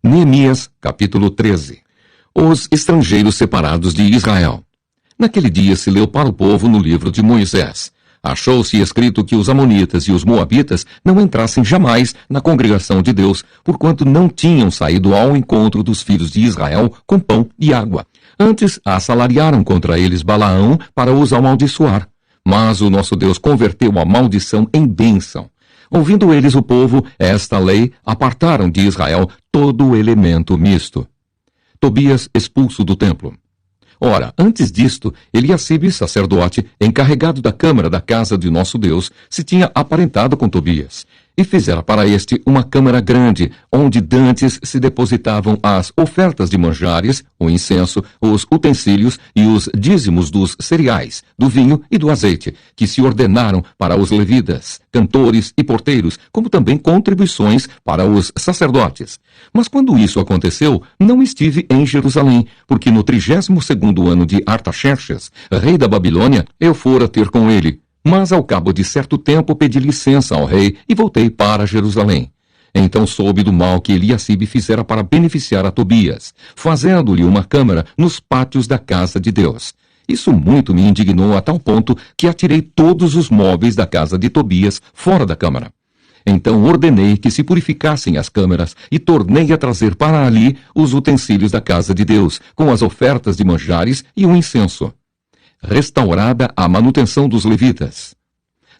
Neemias, capítulo 13. Os estrangeiros separados de Israel. Naquele dia se leu para o povo no livro de Moisés. Achou-se escrito que os amonitas e os moabitas não entrassem jamais na congregação de Deus, porquanto não tinham saído ao encontro dos filhos de Israel com pão e água. Antes assalariaram contra eles Balaão para os amaldiçoar. Mas o nosso Deus converteu a maldição em bênção. Ouvindo eles o povo, esta lei, apartaram de Israel todo o elemento misto. Tobias expulso do templo. Ora, antes disto, Eliacibe, sacerdote, encarregado da câmara da casa de nosso Deus, se tinha aparentado com Tobias, e fizera para este uma câmara grande, onde dantes se depositavam as ofertas de manjares, o incenso, os utensílios e os dízimos dos cereais, do vinho e do azeite, que se ordenaram para os levitas, cantores e porteiros, como também contribuições para os sacerdotes. Mas quando isso aconteceu, não estive em Jerusalém, porque no 32º ano de Artaxerxes, rei da Babilônia, eu fora ter com ele. Mas ao cabo de certo tempo pedi licença ao rei e voltei para Jerusalém. Então soube do mal que Eliacibe fizera para beneficiar a Tobias, fazendo-lhe uma câmara nos pátios da casa de Deus. Isso muito me indignou a tal ponto que atirei todos os móveis da casa de Tobias fora da câmara. Então ordenei que se purificassem as câmaras e tornei a trazer para ali os utensílios da casa de Deus, com as ofertas de manjares e o incenso. Restaurada a manutenção dos levitas.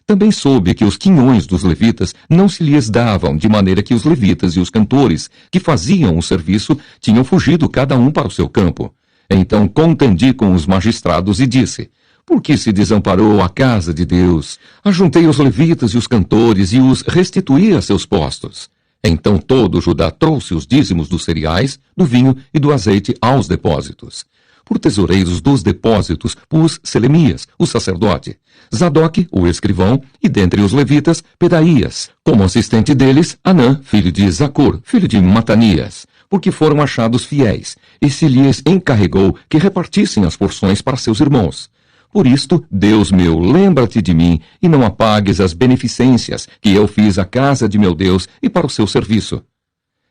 Também soube que os quinhões dos levitas não se lhes davam, de maneira que os levitas e os cantores, que faziam o serviço, tinham fugido cada um para o seu campo. Então contendi com os magistrados e disse: por que se desamparou a casa de Deus? Ajuntei os levitas e os cantores e os restituí a seus postos. Então todo Judá trouxe os dízimos dos cereais, do vinho e do azeite aos depósitos. Por tesoureiros dos depósitos pus Selemias, o sacerdote, Zadok, o escrivão, e dentre os levitas, Pedaías. Como assistente deles, Anã, filho de Zacur, filho de Matanias, porque foram achados fiéis, e se lhes encarregou que repartissem as porções para seus irmãos. Por isto, Deus meu, lembra-te de mim, e não apagues as beneficências que eu fiz à casa de meu Deus e para o seu serviço.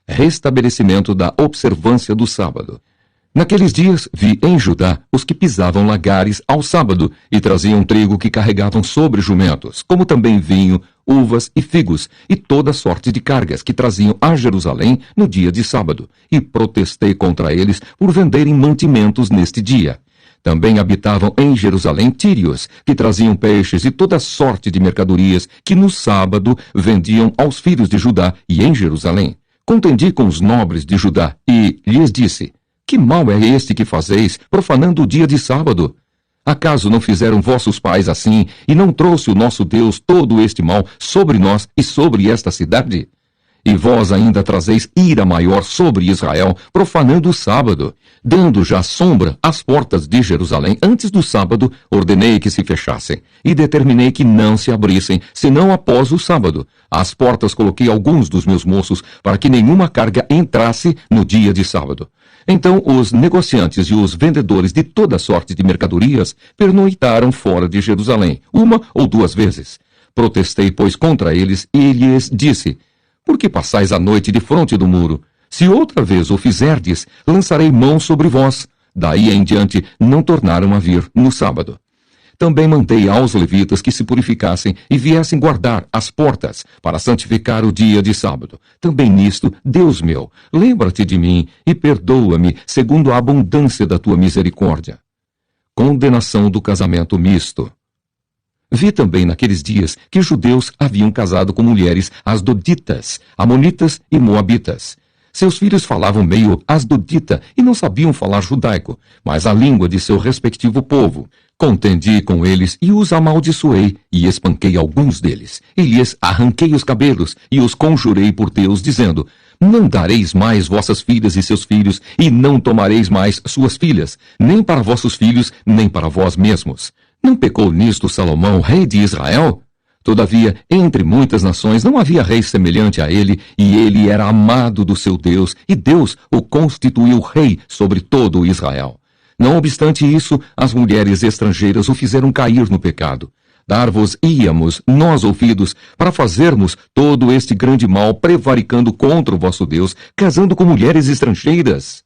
Restabelecimento da observância do sábado. Naqueles dias vi em Judá os que pisavam lagares ao sábado e traziam trigo que carregavam sobre jumentos, como também vinho, uvas e figos, e toda sorte de cargas que traziam a Jerusalém no dia de sábado, e protestei contra eles por venderem mantimentos neste dia. Também habitavam em Jerusalém tírios, que traziam peixes e toda sorte de mercadorias que no sábado vendiam aos filhos de Judá e em Jerusalém. Contendi com os nobres de Judá e lhes disse: que mal é este que fazeis, profanando o dia de sábado? Acaso não fizeram vossos pais assim, e não trouxe o nosso Deus todo este mal sobre nós e sobre esta cidade? E vós ainda trazeis ira maior sobre Israel, profanando o sábado. Dando já sombra às portas de Jerusalém antes do sábado, ordenei que se fechassem, e determinei que não se abrissem, senão após o sábado. Às portas coloquei alguns dos meus moços, para que nenhuma carga entrasse no dia de sábado. Então os negociantes e os vendedores de toda sorte de mercadorias pernoitaram fora de Jerusalém, uma ou duas vezes. Protestei, pois, contra eles, e lhes disse: por que passais a noite defronte do muro? Se outra vez o fizerdes, lançarei mão sobre vós. Daí em diante não tornaram a vir no sábado. Também mandei aos levitas que se purificassem e viessem guardar as portas para santificar o dia de sábado. Também nisto, Deus meu, lembra-te de mim e perdoa-me segundo a abundância da tua misericórdia. Condenação do casamento misto. Vi também naqueles dias que judeus haviam casado com mulheres asdoditas, amonitas e moabitas. Seus filhos falavam meio asdodita e não sabiam falar judaico, mas a língua de seu respectivo povo. Contendi com eles e os amaldiçoei, e espanquei alguns deles, e lhes arranquei os cabelos, e os conjurei por Deus, dizendo: não dareis mais vossas filhas e seus filhos, e não tomareis mais suas filhas, nem para vossos filhos, nem para vós mesmos. Não pecou nisto Salomão, rei de Israel? Todavia, entre muitas nações não havia rei semelhante a ele, e ele era amado do seu Deus, e Deus o constituiu rei sobre todo Israel. Não obstante isso, as mulheres estrangeiras o fizeram cair no pecado. Dar-vos-íamos nós ouvidos para fazermos todo este grande mal, prevaricando contra o vosso Deus, casando com mulheres estrangeiras.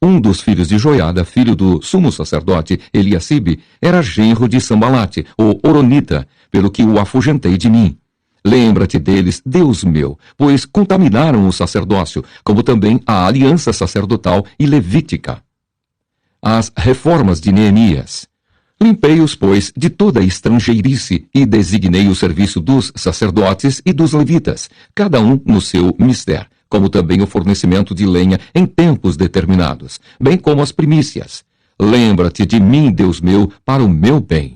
Um dos filhos de Joiada, filho do sumo sacerdote Eliacibe, era genro de Sambalate, o Horonita, pelo que o afugentei de mim. Lembra-te deles, Deus meu, pois contaminaram o sacerdócio, como também a aliança sacerdotal e levítica. As reformas de Neemias. Limpei-os, pois, de toda estrangeirice e designei o serviço dos sacerdotes e dos levitas, cada um no seu mister, como também o fornecimento de lenha em tempos determinados, bem como as primícias. Lembra-te de mim, Deus meu, para o meu bem.